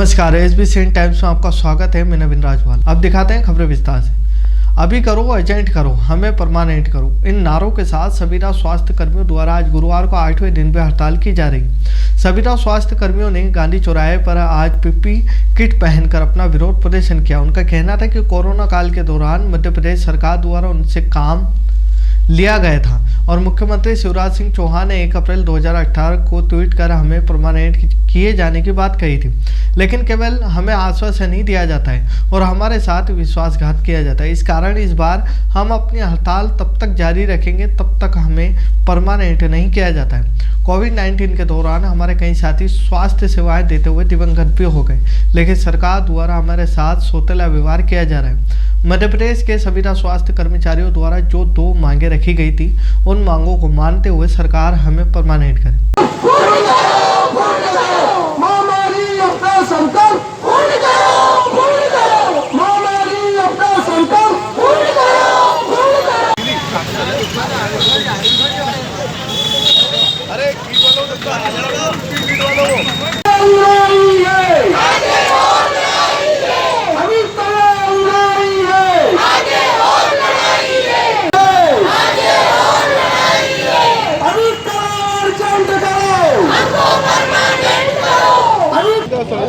नमस्कार, SBC times में आपका स्वागत है। मैं नवीन राजवाल। अब दिखाते हैं खबरें विस्तार से। अभी करो, अर्जेंट करो, हमें परमानेंट करो, इन नारों के साथ सभी स्वास्थ्य कर्मियों द्वारा आज गुरुवार को 8वें दिन भी हड़ताल की जा रही। सभी स्वास्थ्य कर्मियों ने गांधी चौराहे पर आज पीपी किट पहनकर अपना विरोध प्रदर्शन किया। उनका कहना था कि कोरोना काल के दौरान मध्य प्रदेश सरकार द्वारा उनसे काम लिया गया था और मुख्यमंत्री शिवराज सिंह चौहान ने 1 अप्रैल 2018 को ट्वीट कर हमें परमानेंट किए जाने की बात कही थी, लेकिन केवल हमें आश्वासन नहीं दिया जाता है और हमारे साथ विश्वासघात किया जाता है। इस कारण इस बार हम अपनी हड़ताल तब तक जारी रखेंगे तब तक हमें परमानेंट नहीं किया जाता है। कोविड-19 के दौरान हमारे कई साथी स्वास्थ्य सेवाएं देते हुए दिवंगत भी हो गए, लेकिन सरकार द्वारा हमारे साथ सौतेला व्यवहार किया जा रहा है। मध्य प्रदेश के सभी स्वास्थ्य कर्मचारियों द्वारा जो 2 मांगे रखी गई थी, उन मांगों को मानते हुए सरकार हमें परमानेंट करे।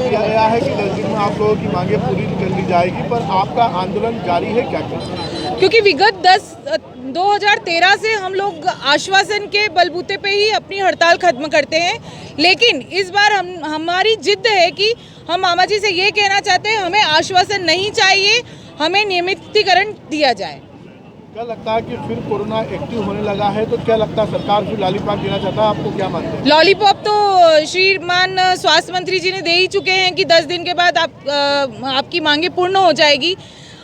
गया है कि 10 दिन में आप लोगों की मांगे पूरी कर ली जाएगी, पर आपका आंदोलन जारी है क्या? क्योंकि विगत 2013 से हम लोग आश्वासन के बलबूते पे ही अपनी हड़ताल खत्म करते हैं, लेकिन इस बार हमारी जिद है कि हम मामा जी से ये कहना चाहते हैं, हमें आश्वासन नहीं चाहिए, हमें नियमितीकरण दिया जाए। क्या लगता है कि फिर कोरोना एक्टिव होने लगा है, तो क्या लगता है सरकार फिर लॉलीपॉप देना चाहता है? आपको क्या मानते हैं? लॉलीपॉप तो श्रीमान स्वास्थ्य मंत्री जी ने दे ही चुके हैं कि 10 दिन के बाद आपकी मांगे पूर्ण हो जाएगी।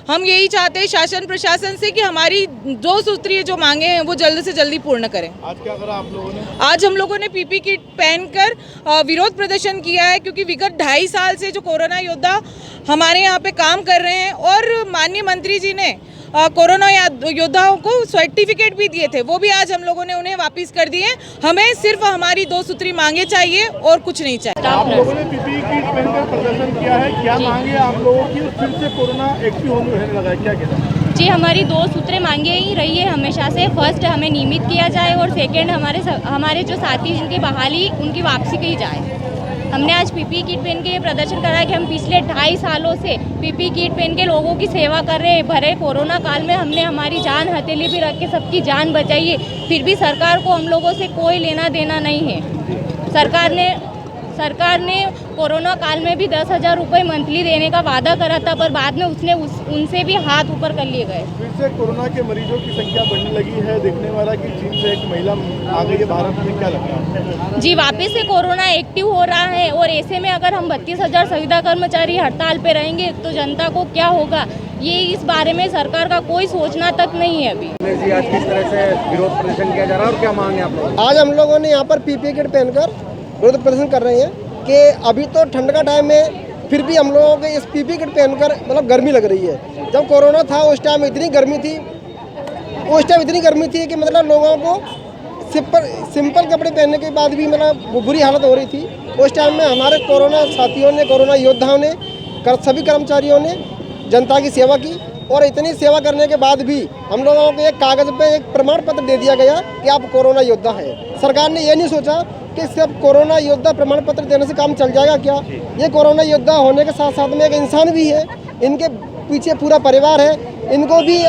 हम यही चाहते हैं शासन प्रशासन से कि हमारी 2 सूत्रीय जो मांगे हैं वो जल्द से जल्दी पूर्ण करें। आज क्या करा आप लोगों ने? आज हम लोगों ने पीपी किट पहनकर विरोध प्रदर्शन किया है, क्योंकि विगत 2.5 साल से जो कोरोना योद्धा हमारे यहाँ पे काम कर रहे हैं और माननीय मंत्री जी ने कोरोना योद्धाओं को सर्टिफिकेट भी दिए थे, वो भी आज हम लोगों ने उन्हें वापस कर दिए। हमें सिर्फ हमारी 2 सूत्री मांगे चाहिए और कुछ नहीं चाहिए। आप लोगों ने पीपी किट पहनकर प्रदर्शन किया है, क्या मांगे आप लोगों की? फिर से कोरोना एक्टिव होने लगा है, क्या कहना है? जी, हमारी 2 सूत्रें मांगे ही रही है हमेशा से। फर्स्ट, हमें नियमित किया जाए और सेकंड, हमारे जो साथी जिनकी बहाली उनकी वापसी की जाए। हमने आज पीपी किट पहन के ये प्रदर्शन करा कि हम पिछले 2.5 सालों से पीपी किट पहन के लोगों की सेवा कर रहे हैं। भरे कोरोना काल में हमने हमारी जान हथेली भी रख के सबकी जान बचाई है, फिर भी सरकार को हम लोगों से कोई लेना देना नहीं है। सरकार ने कोरोना काल में भी 10,000 रुपये मंथली देने का वादा करा था, पर बाद में उनसे भी हाथ ऊपर कर लिए गए। फिर से कोरोना के मरीजों की संख्या बढ़ने लगी है। देखने वाला कि चीन से एक महिला आ गई है भारत में, क्या लगता है? जी, वापस से कोरोना एक्टिव हो रहा है और ऐसे में अगर हम 32,000 संविदा कर्मचारी हड़ताल पे रहेंगे तो जनता को क्या होगा, ये इस बारे में सरकार का कोई सोचना तक नहीं है अभी। जी, आज किस तरह से विरोध प्रदर्शन किया जा रहा है और क्या मांग है आप लोग? आज हम लोगों ने यहाँ पर पीपी किट पहनकर विरोध प्रदर्शन कर रहे हैं कि अभी तो ठंड का टाइम है, फिर भी हम लोगों को इस पीपी किट पहनकर मतलब गर्मी लग रही है। जब कोरोना था उस टाइम इतनी गर्मी थी कि मतलब लोगों को सिंपल कपड़े पहनने के बाद भी मतलब बुरी हालत हो रही थी। उस टाइम में हमारे कोरोना साथियों ने, कोरोना योद्धाओं ने, सभी कर्मचारियों ने जनता की सेवा की और इतनी सेवा करने के बाद भी हम लोगों को एक कागज़ पे एक प्रमाण पत्र दे दिया गया कि आप कोरोना योद्धा हैं। सरकार ने ये नहीं सोचा कि सिर्फ कोरोना योद्धा प्रमाण पत्र देने से काम चल जाएगा क्या। ये कोरोना योद्धा होने के साथ साथ में एक इंसान भी है, इनके पीछे पूरा परिवार है, इनको भी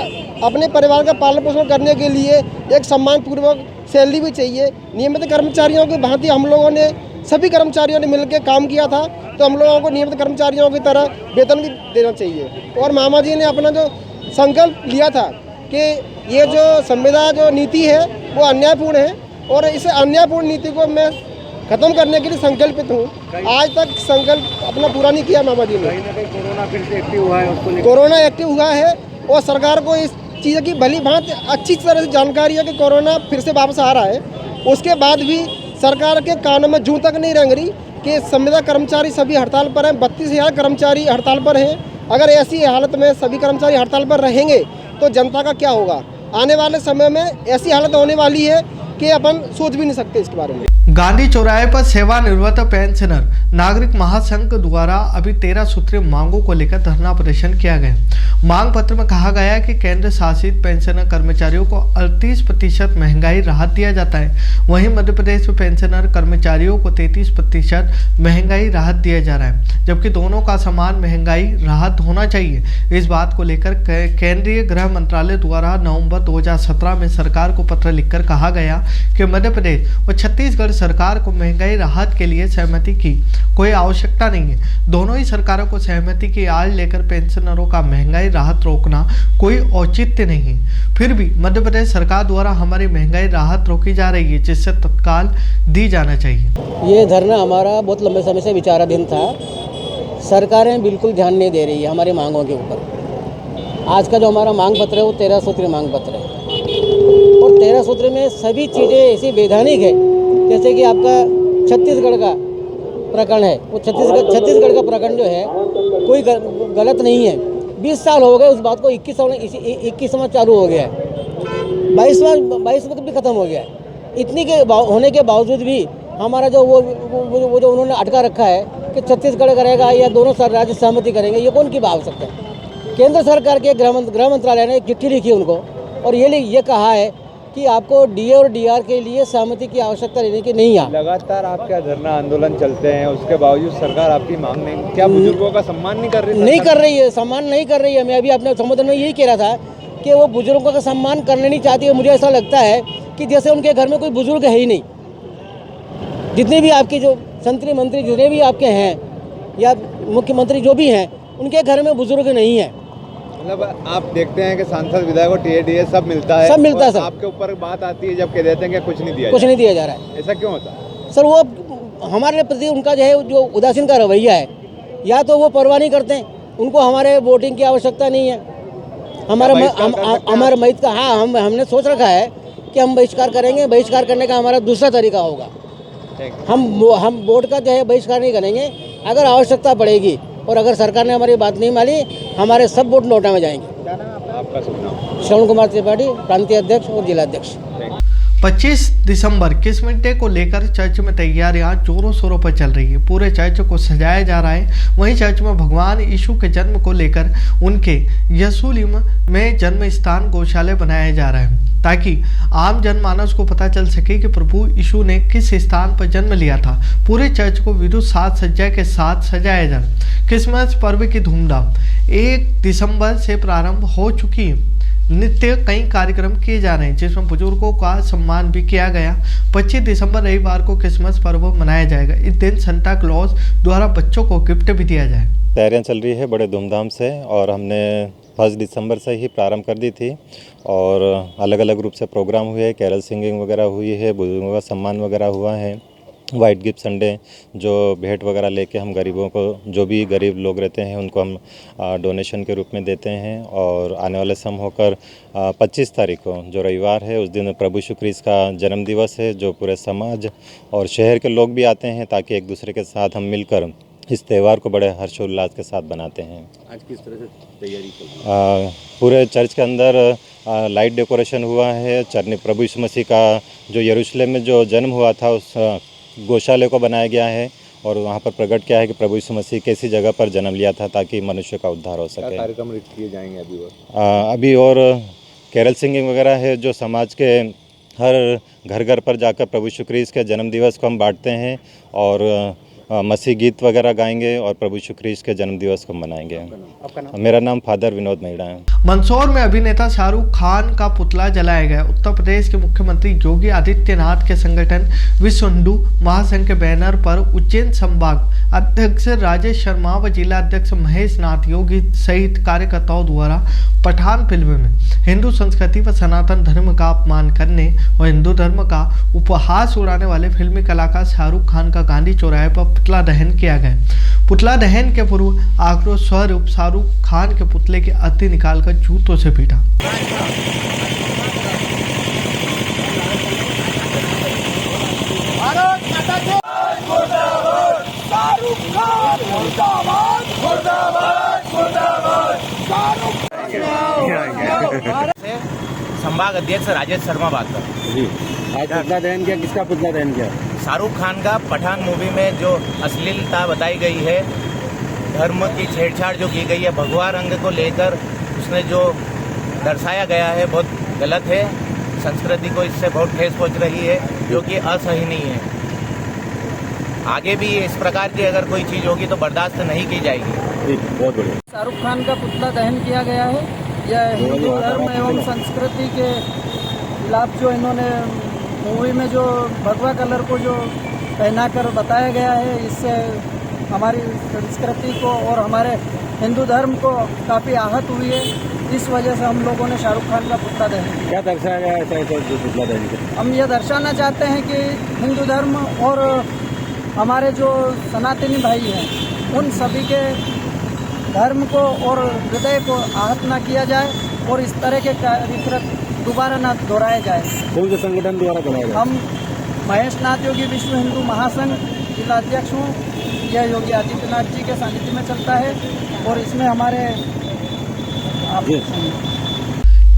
अपने परिवार का पालन पोषण करने के लिए एक सम्मानपूर्वक सैलरी भी चाहिए। नियमित कर्मचारियों की भांति हम लोगों ने, सभी कर्मचारियों ने मिलकर काम किया था, तो हम लोगों को नियमित कर्मचारियों की तरह वेतन भी देना चाहिए। और मामा जी ने अपना जो संकल्प लिया था कि ये जो संविदा जो नीति है वो अन्यायपूर्ण है और इस अन्यायपूर्ण नीति को मैं खत्म करने के लिए संकल्पित हूँ। आज तक संकल्प अपना पूरा नहीं किया मामा जी ने। कहीं ना कहीं कोरोना फिर से एक्टिव हुआ है, उसको कोरोना एक्टिव हुआ है और सरकार को इस चीज़ की भली भांति अच्छी तरह से जानकारी है कि कोरोना फिर से वापस आ रहा है। उसके बाद भी सरकार के कानों में जूं तक नहीं रेंग रही कि संविदा कर्मचारी सभी हड़ताल पर हैं। 32,000 कर्मचारी हड़ताल पर हैं। अगर ऐसी हालत में सभी कर्मचारी हड़ताल पर रहेंगे तो जनता का क्या होगा? आने वाले समय में ऐसी हालत होने वाली है कि अपन सोच भी नहीं सकते इसके बारे में। गांधी चौराहे पर सेवानिवृत्त पेंशनर नागरिक महासंघ द्वारा अभी 13 सूत्रीय मांगों को लेकर धरना प्रदर्शन किया गया। मांग पत्र में कहा गया है कि केंद्र शासित पेंशनर कर्मचारियों को 38% महंगाई राहत दिया जाता है, वहीं मध्य प्रदेश में पेंशनर कर्मचारियों को 33% महंगाई राहत दिया जा रहा है, जबकि दोनों का समान महंगाई राहत होना चाहिए। इस बात को लेकर केंद्रीय गृह मंत्रालय द्वारा नवंबर 2017 में सरकार को पत्र लिखकर कहा गया कि मध्य प्रदेश व छत्तीसगढ़ सरकार को महंगाई राहत के लिए सहमति की कोई आवश्यकता नहीं है। दोनों ही सरकारों को सहमति की आड़ लेकर पेंशनरों का महंगाई राहत रोकना कोई औचित्य नहीं है। फिर भी मध्य प्रदेश सरकार द्वारा हमारी महंगाई राहत रोकी जा रही है, जिससे तत्काल दी जाना चाहिए। ये धरना हमारा बहुत लंबे समय से विचाराधीन था। सरकारें बिल्कुल ध्यान नहीं दे रही है हमारी मांगों के ऊपर। आज का जो हमारा मांग पत्र है वो 13 सूत्रीय मांग पत्र है, और 13 सूत्र में सभी चीज़ें ऐसी वैधानिक है, जैसे कि आपका छत्तीसगढ़ का प्रकरण है, वो छत्तीसगढ़ का प्रकरण जो है कोई गलत नहीं है। 20 साल हो गए उस बात को, 21वां चालू हो गया है, 22वां भी ख़त्म हो गया है। इतनी के होने के बावजूद भी हमारा जो वो जो उन्होंने अटका रखा है कि छत्तीसगढ़ करेगा या दोनों राज्य सहमति करेंगे, ये कौन की बात सकते हैं। केंद्र सरकार के गृह मंत्रालय ने एक चिट्ठी लिखी उनको, और ये कहा है कि आपको डीए और डीआर के लिए सहमति की आवश्यकता लेने की नहीं है। लगातार आपका धरना आंदोलन चलते हैं, उसके बावजूद सरकार आपकी मांग नहीं, क्या बुजुर्गों का सम्मान नहीं कर रही है? नहीं कर रही है, सम्मान नहीं कर रही है। मैं अभी अपने संबोधन में यही कह रहा था कि वो बुजुर्गों का सम्मान करने नहीं चाहती है। मुझे ऐसा लगता है कि जैसे उनके घर में कोई बुजुर्ग है ही नहीं। जितने भी आपके जो संतरी मंत्री जितने भी आपके हैं या मुख्यमंत्री जो भी हैं, उनके घर में बुजुर्ग नहीं है। मतलब आप देखते हैं कि सांसद विधायक टीए सब मिलता है, सब मिलता है, सब आपके ऊपर बात आती है जब कह देते हैं कि कुछ नहीं दिया जा रहा है। ऐसा क्यों होता है सर? वो हमारे प्रति उनका जो है जो उदासीन का रवैया है, या तो वो परवाह नहीं करते हैं, उनको हमारे वोटिंग की आवश्यकता नहीं है। हमारे महित का हमने सोच रखा है कि हम बहिष्कार करेंगे। बहिष्कार करने का हमारा दूसरा तरीका होगा। हम वोट का जो है बहिष्कार नहीं करेंगे। अगर आवश्यकता पड़ेगी और अगर सरकार ने हमारी बात नहीं मानी, हमारे सब वोट नोटा में जाएंगे। क्या नाम है आपका? शुभ नाम? श्रवण कुमार त्रिपाठी, प्रांतीय अध्यक्ष और जिला अध्यक्ष। 25 दिसंबर क्रिसमस डे को लेकर चर्च में तैयारियां जोरों शोरों पर चल रही है। पूरे चर्च को सजाया जा रहा है। वहीं चर्च में भगवान यीशु के जन्म को लेकर उनके यरूशलेम में जन्म स्थान गौशाले बनाया जा रहा है, ताकि आम जनमानस को पता चल सके कि प्रभु यीशु ने किस स्थान पर जन्म लिया था। पूरे चर्च को विद्युत साज सज्जा के साथ सजाया जा रहा है। क्रिसमस पर्व की धूमधाम 1 दिसंबर से प्रारंभ हो चुकी है। नित्य कई कार्यक्रम किए जा रहे हैं, जिसमें बुजुर्गों का सम्मान भी किया गया। 25 दिसंबर रविवार को क्रिसमस पर्व मनाया जाएगा। इस दिन संता क्लॉज द्वारा बच्चों को गिफ्ट भी दिया जाए। तैयारियां चल रही है बड़े धूमधाम से, और हमने 1 दिसंबर से ही प्रारंभ कर दी थी, और अलग अलग रूप से प्रोग्राम हुए, कैरल सिंगिंग वगैरह हुई है, बुजुर्गों का सम्मान वगैरह हुआ है। वाइट गिफ्ट संडे जो भेंट वगैरह लेके हम गरीबों को, जो भी गरीब लोग रहते हैं उनको हम डोनेशन के रूप में देते हैं। और आने वाले समय होकर 25 तारीख को जो रविवार है, उस दिन प्रभु यीशु ख्रीस्त का जन्म दिवस है, जो पूरे समाज और शहर के लोग भी आते हैं, ताकि एक दूसरे के साथ हम मिलकर इस त्यौहार को बड़े हर्षोल्लास के साथ बनाते हैं। आज किस तरह से तैयारी चल रही है? पूरे चर्च के अंदर लाइट डेकोरेशन हुआ है। प्रभु यीशु मसीह का जो यरूशलेम में जो जन्म हुआ था, उस गौशाले को बनाया गया है, और वहाँ पर प्रकट किया है कि प्रभु यीशु मसीह कैसी जगह पर जन्म लिया था, ताकि मनुष्य का उद्धार हो सके। क्या कार्यक्रम किए जाएंगे अभी और कैरल सिंगिंग वगैरह है, जो समाज के हर घर घर पर जाकर प्रभु यीशु ख्रीस्त के जन्म दिवस को हम बांटते हैं, और मसीह गीत वगैरह गाएंगे और प्रभु यीशु ख्रीस्त के जन्म दिवस को मनाएंगे। मेरा नाम फादर विनोद महिड़ा है। मंदसौर में अभिनेता शाहरुख खान का पुतला जलाया गया। उत्तर प्रदेश के मुख्यमंत्री योगी आदित्यनाथ के संगठन विश्व हिंदू महासंघ के बैनर पर उज्जैन संभाग अध्यक्ष राजेश शर्मा व जिला अध्यक्ष महेश नाथ योगी सहित कार्यकर्ताओं द्वारा पठान फिल्म में हिंदू संस्कृति व सनातन धर्म का अपमान करने और हिंदू धर्म का उपहास उड़ाने वाले फिल्मी कलाकार शाहरुख खान का गांधी चौराहे पर पुतला दहन किया गया। पुतला दहन के पूर्व आक्रोश स्वरूप शाहरुख खान के पुतले की अस्थि निकालकर जूतों से पीटा। संभाग अध्यक्ष राजेश शर्मा बात कर रहे हैं। आज पुतला दहन किया, किसका पुतला दहन किया? शाहरुख खान का पठान मूवी में जो अश्लीलता बताई गई है, धर्म की छेड़छाड़ जो की गई है, भगवा रंग को लेकर उसने जो दर्शाया गया है बहुत गलत है। संस्कृति को इससे बहुत ठेस पहुंच रही है जो कि असहनीय है। आगे भी इस प्रकार की अगर कोई चीज़ होगी तो बर्दाश्त नहीं की जाएगी। ठीक, बहुत बढ़िया। शाहरुख खान का पुतला दहन किया गया है। यह हिंदू धर्म एवं संस्कृति के खिलाफ जो इन्होंने मूवी में जो भगवा कलर को जो पहनाकर बताया गया है, इससे हमारी संस्कृति को और हमारे हिंदू धर्म को काफ़ी आहत हुई है। इस वजह से हम लोगों ने शाहरुख खान का पुतला दहन किया। क्या दर्शाया गया है ऐसा पुतला दहन किया? हम ये दर्शाना चाहते हैं कि हिंदू धर्म और हमारे जो सनातनी भाई हैं उन सभी के धर्म को और हृदय को आहत न किया जाए और इस तरह के कार्य दोबारा न दोहराए जाए। कौन से संगठन द्वारा कराया गया? हम महेश नाथ योगी विश्व हिंदू महासंघ जिला अध्यक्ष हूँ। यह योगी आदित्यनाथ जी के सानिध्य में चलता है और इसमें हमारे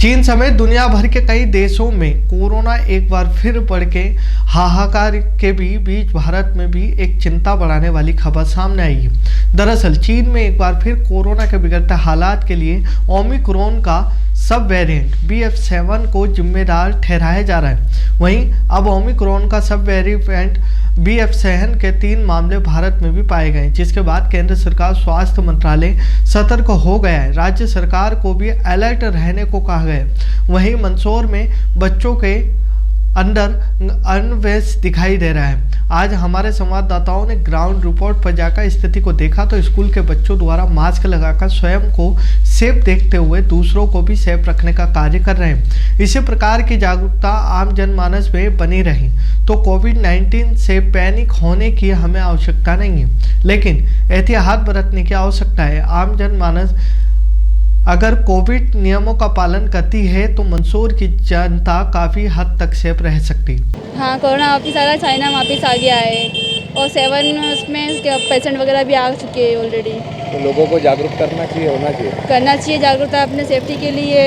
चीन समेत दुनिया भर के कई देशों में कोरोना एक बार फिर बढ़ के हाहाकार के बीच भारत में भी एक चिंता बढ़ाने वाली खबर सामने आई है। दरअसल चीन में एक बार फिर कोरोना के बिगड़ते हालात के लिए ओमिक्रॉन का सब वेरिएंट BF7 को जिम्मेदार ठहराया जा रहा है। वहीं अब ओमिक्रॉन का सब वेरिएंट BF7 के 3 मामले भारत में भी पाए गए, जिसके बाद केंद्र सरकार स्वास्थ्य मंत्रालय सतर्क हो गया है। राज्य सरकार को भी अलर्ट रहने को कहा गया है। वहीं मंदसौर में बच्चों के अंदर अनवेश दिखाई दे रहा है। आज हमारे संवाददाताओं ने ग्राउंड रिपोर्ट पर जाकर स्थिति को देखा तो स्कूल के बच्चों द्वारा मास्क लगाकर स्वयं को सेफ देखते हुए दूसरों को भी सेफ रखने का कार्य कर रहे हैं। इसी प्रकार की जागरूकता आम जनमानस में बनी रही तो कोविड-19 से पैनिक होने की हमें आवश्यकता नहीं है, लेकिन एहतियात बरतने की आवश्यकता है। आम जनमानस अगर कोविड नियमों का पालन करती है तो मंदसौर की जनता काफ़ी हद तक सेफ रह सकती। हाँ, कोरोना वापस आ गया, चाइना वापस आ गया है और 7 उसमें पेशेंट वगैरह भी आ चुके हैं ऑलरेडी। तो लोगों को जागरूक करना चाहिए, होना चाहिए, करना चाहिए जागरूकता अपने सेफ्टी के लिए,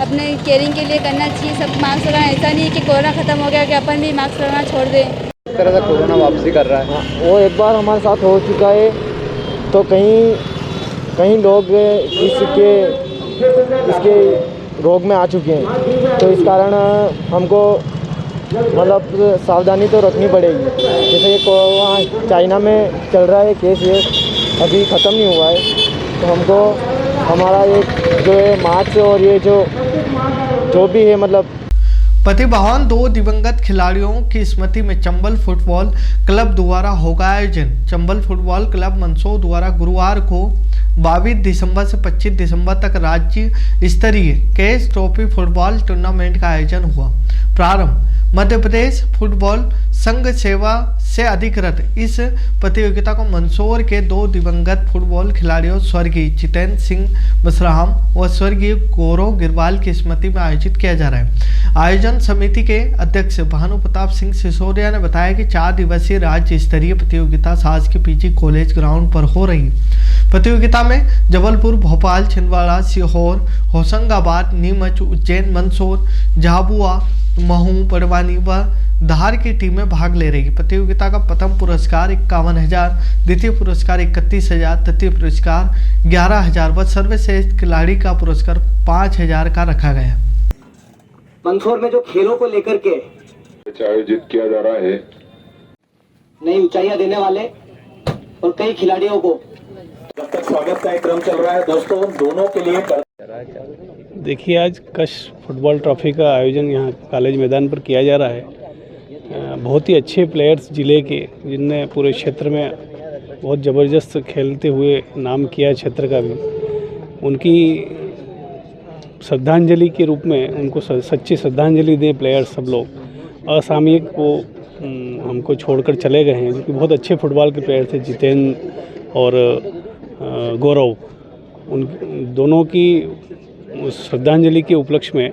अपने केयरिंग के लिए करना चाहिए। सब मास्क लगाना, ऐसा नहीं कि कोरोना खत्म हो गया कि अपन भी मास्क लगाना छोड़ दें। इस तरह से कोरोना वापसी कर रहा है। वो एक बार हमारे साथ हो चुका है तो कहीं लोग इसके रोग में आ चुके हैं, तो इस कारण हमको मतलब सावधानी तो रखनी पड़ेगी। जैसे ये वहाँ चाइना में चल रहा है केस, ये अभी ख़त्म नहीं हुआ है, तो हमको हमारा ये जो है मास्क और ये जो भी है मतलब प्रतिभावान 2 दिवंगत खिलाड़ियों की स्मृति में चंबल फुटबॉल क्लब द्वारा होगा आयोजन। चंबल फुटबॉल क्लब मंदसौर द्वारा गुरुवार को 22 दिसंबर से 25 दिसंबर तक राज्य स्तरीय कैश ट्रॉफी फुटबॉल टूर्नामेंट का आयोजन हुआ। प्रारंभ मध्य प्रदेश फुटबॉल संघ सेवा से अधिकृत इस प्रतियोगिता को मंदसौर के 2 दिवंगत फुटबॉल खिलाड़ियों स्वर्गीय जितेंद्र सिंह बसराम व स्वर्गीय गौरव गिरवाल की स्मृति में आयोजित किया जा रहा है। आयोजन समिति के अध्यक्ष भानु प्रताप सिंह सिसोदिया ने बताया कि 4 दिवसीय राज्य स्तरीय प्रतियोगिता शासकीय PG कॉलेज ग्राउंड पर हो रही। प्रतियोगिता में जबलपुर, भोपाल, छिंदवाड़ा, सीहोर, होशंगाबाद, नीमच, उज्जैन, मंदसौर, झाबुआ, महू, बड़वानी व धार की टीमें भाग ले रही। प्रतियोगिता का प्रथम पुरस्कार 51,000, द्वितीय पुरस्कार 31,000, तृतीय पुरस्कार 11,000 व सर्वश्रेष्ठ खिलाड़ी का पुरस्कार 5,000 का रखा गया। मंदसौर में जो खेलों को लेकर के आयोजित किया जा रहा है, नई ऊंचाइयां देने वाले और कई खिलाड़ियों को जब तक स्वागत का क्रम चल रहा है दोस्तों, दोनों के लिए देखिए आज कश फुटबॉल ट्रॉफी का आयोजन यहाँ कॉलेज मैदान पर किया जा रहा है। बहुत ही अच्छे प्लेयर्स जिले के, जिनने पूरे क्षेत्र में बहुत ज़बरदस्त खेलते हुए नाम किया क्षेत्र का भी, उनकी श्रद्धांजलि के रूप में उनको सच्ची श्रद्धांजलि दें प्लेयर्स सब लोग। असामयिक वो हमको छोड़कर चले गए हैं, जो कि बहुत अच्छे फुटबॉल के प्लेयर थे, जितेंद्र और गौरव। उन दोनों की श्रद्धांजलि के उपलक्ष्य में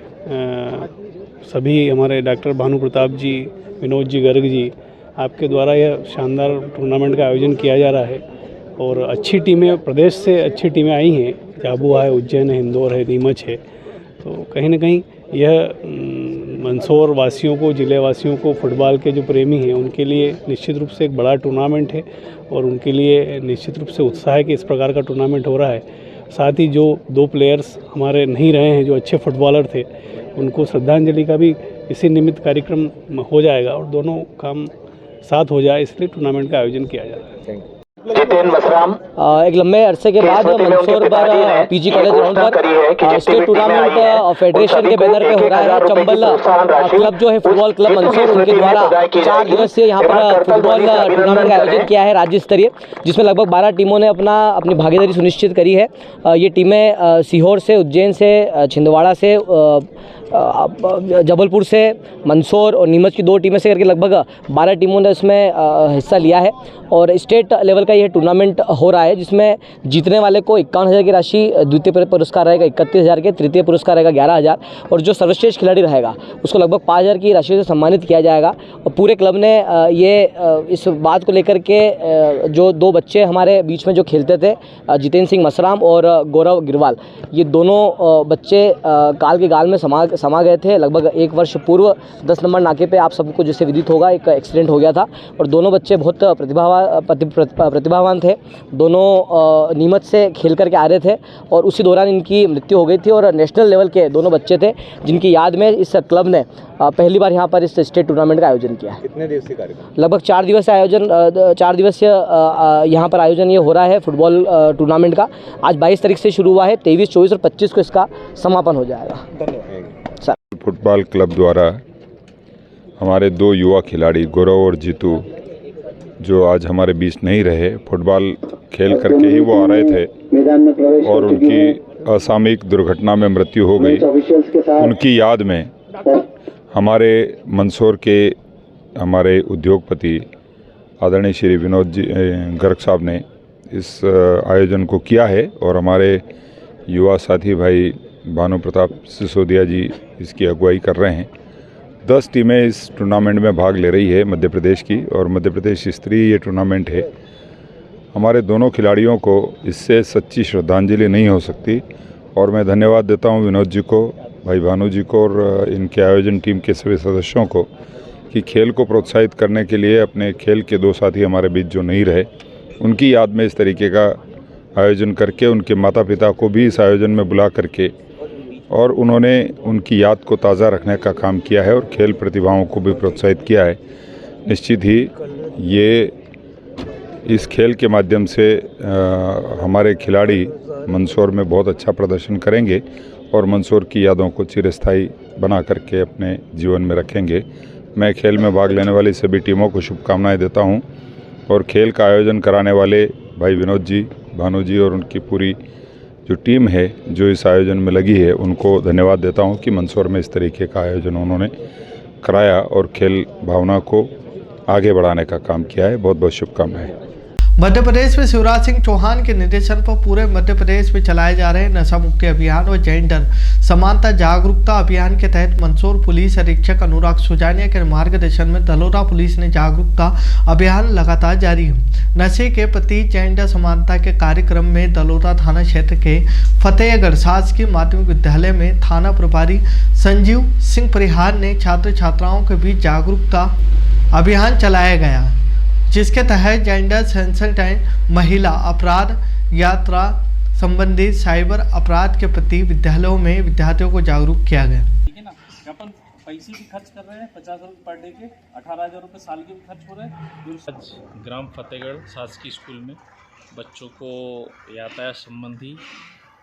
सभी हमारे डॉक्टर भानु प्रताप जी, विनोद जी गर्ग जी, आपके द्वारा यह शानदार टूर्नामेंट का आयोजन किया जा रहा है। और अच्छी टीमें, प्रदेश से अच्छी टीमें आई हैं, झाबुआ है, उज्जैन है, इंदौर है, नीमच है। तो कहीं ना कहीं यह मंदसौर वासियों को, ज़िले वासियों को, फुटबॉल के जो प्रेमी हैं उनके लिए निश्चित रूप से एक बड़ा टूर्नामेंट है और उनके लिए निश्चित रूप से उत्साह है कि इस प्रकार का टूर्नामेंट हो रहा है। साथ ही जो 2 प्लेयर्स हमारे नहीं रहे हैं जो अच्छे फुटबॉलर थे, उनको श्रद्धांजलि का भी इसी निमित्त कार्यक्रम हो जाएगा और दोनों काम साथ हो जाए, इसलिए टूर्नामेंट का आयोजन किया जा रहा है। एक लंबे अरसे के बाद मंदसौर पर पीजी कॉलेज ग्राउंड पर स्टेट टूर्नामेंट फेडरेशन के बैनर पे हो रहा है। चंबल क्लब जो है फुटबॉल क्लब मंदसौर, उनके द्वारा 4 दिवसीय यहाँ पर फुटबॉल टूर्नामेंट का आयोजन किया है राज्य स्तरीय, जिसमें लगभग 12 टीमों ने अपनी भागीदारी सुनिश्चित करी है। ये टीमें सीहोर से, उज्जैन से, छिंदवाड़ा से, जबलपुर से, मंदसौर और नीमच की 2 टीमें से करके लगभग 12 टीमों ने इसमें हिस्सा लिया है और स्टेट लेवल का यह टूर्नामेंट हो रहा है, जिसमें जीतने वाले को 51,000 की राशि द्वितीय पुरस्कार रहेगा, 31,000 के तृतीय पुरस्कार रहेगा 11,000 और जो सर्वश्रेष्ठ खिलाड़ी रहेगा उसको लगभग 5,000 की राशि से सम्मानित किया जाएगा। और पूरे क्लब ने इस बात को लेकर के जो 2 बच्चे हमारे बीच में जो खेलते थे, जितेंद्र सिंह मसराम और गौरव गिरवाल, ये दोनों बच्चे काल के गाल में समा गए थे। लगभग 1 वर्ष पूर्व 10 नंबर नाके पे आप सबको जिससे विदित होगा एक एक्सीडेंट हो गया था और दोनों बच्चे बहुत प्रतिभावान थे। दोनों नीमच से खेल करके आ रहे थे और उसी दौरान इनकी मृत्यु हो गई थी और नेशनल लेवल के दोनों बच्चे थे, जिनकी याद में इस क्लब ने पहली बार यहाँ पर इस स्टेट टूर्नामेंट का आयोजन किया है। कितने दिवसीय कार्यक्रम? लगभग 4 दिवसीय यहाँ पर आयोजन ये हो रहा है फुटबॉल टूर्नामेंट का। आज 22 तारीख से शुरू हुआ है, 23, 24 और 25 को इसका समापन हो जाएगा। धन्यवाद। फुटबॉल क्लब द्वारा हमारे 2 युवा खिलाड़ी गौरव और जीतू, जो आज हमारे बीच नहीं रहे, फुटबॉल खेल करके ही वो आ रहे थे और उनकी असामयिक दुर्घटना में मृत्यु हो गई। उनकी याद में हमारे मंदसौर के हमारे उद्योगपति आदरणीय श्री विनोद जी गर्ग साहब ने इस आयोजन को किया है और हमारे युवा साथी भाई भानु प्रताप सिसोदिया जी इसकी अगुवाई कर रहे हैं। 10 टीमें इस टूर्नामेंट में भाग ले रही है मध्य प्रदेश की और मध्य प्रदेश स्तरीय ये टूर्नामेंट है। हमारे दोनों खिलाड़ियों को इससे सच्ची श्रद्धांजलि नहीं हो सकती और मैं धन्यवाद देता हूं विनोद जी को, भाई भानु जी को और इनके आयोजन टीम के सभी सदस्यों को कि खेल को प्रोत्साहित करने के लिए अपने खेल के 2 साथी हमारे बीच जो नहीं रहे, उनकी याद में इस तरीके का आयोजन करके उनके माता पिता को भी इस आयोजन में बुला करके और उन्होंने उनकी याद को ताज़ा रखने का काम किया है और खेल प्रतिभाओं को भी प्रोत्साहित किया है। निश्चित ही ये इस खेल के माध्यम से हमारे खिलाड़ी मंदसौर में बहुत अच्छा प्रदर्शन करेंगे और मंदसौर की यादों को चिरस्थायी बना करके अपने जीवन में रखेंगे। मैं खेल में भाग लेने वाली सभी टीमों को शुभकामनाएं देता हूं और खेल का आयोजन कराने वाले भाई विनोद जी, भानु जी और उनकी पूरी जो टीम है जो इस आयोजन में लगी है, उनको धन्यवाद देता हूं कि मंदसौर में इस तरीके का आयोजन उन्होंने कराया और खेल भावना को आगे बढ़ाने का काम किया है। बहुत बहुत शुभकामनाएं। मध्य प्रदेश में शिवराज सिंह चौहान के निर्देशन पर पूरे मध्य प्रदेश में चलाए जा रहे नशा मुक्ति अभियान और जेंडर समानता जागरूकता अभियान के तहत मंदसौर पुलिस अधीक्षक अनुराग सुजानिया के मार्गदर्शन में दलोरा पुलिस ने जागरूकता अभियान लगातार जारी है। नशे के प्रति जेंडर समानता के कार्यक्रम में दलोरा थाना क्षेत्र के फतेहगढ़ शासकीय माध्यमिक विद्यालय में थाना प्रभारी संजीव सिंह परिहार ने छात्र छात्राओं के बीच जागरूकता अभियान चलाया गया, जिसके तहत जेंडर सेंसिटाइज महिला अपराध यात्रा संबंधित साइबर अपराध के प्रति विद्यालयों में विद्यार्थियों को जागरूक किया गया। ठीक है ना, अपन पैसे भी खर्च कर रहे हैं, 50 रुपये पर डे के, 18,000 रुपये साल के भी खर्च हो रहे हैं। ग्राम फतेहगढ़ शासकीय स्कूल में बच्चों को यातायात संबंधी,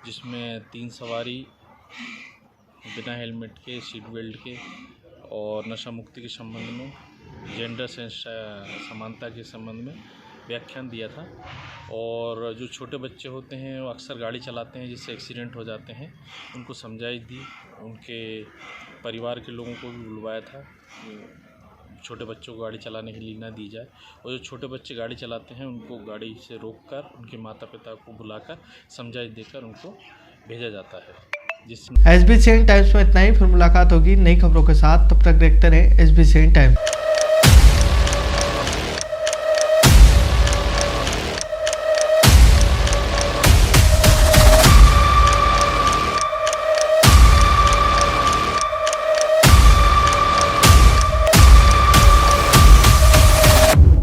जिसमें 3 सवारी बिना हेलमेट के, सीट बेल्ट के और नशा मुक्ति के संबंध में, जेंडर समानता के संबंध में व्याख्यान दिया था। और जो छोटे बच्चे होते हैं वो अक्सर गाड़ी चलाते हैं जिससे एक्सीडेंट हो जाते हैं, उनको समझाइश दी, उनके परिवार के लोगों को भी बुलवाया था, छोटे बच्चों को गाड़ी चलाने के लिए ना दी जाए। और जो छोटे बच्चे गाड़ी चलाते हैं उनको गाड़ी से रोककर उनके माता पिता को बुलाकर समझाइश देकर उनको भेजा जाता है। SBCN टाइम्स में इतना ही, फिर मुलाकात होगी नई खबरों के साथ। तब तक देखते रहें SBCN टाइम्स।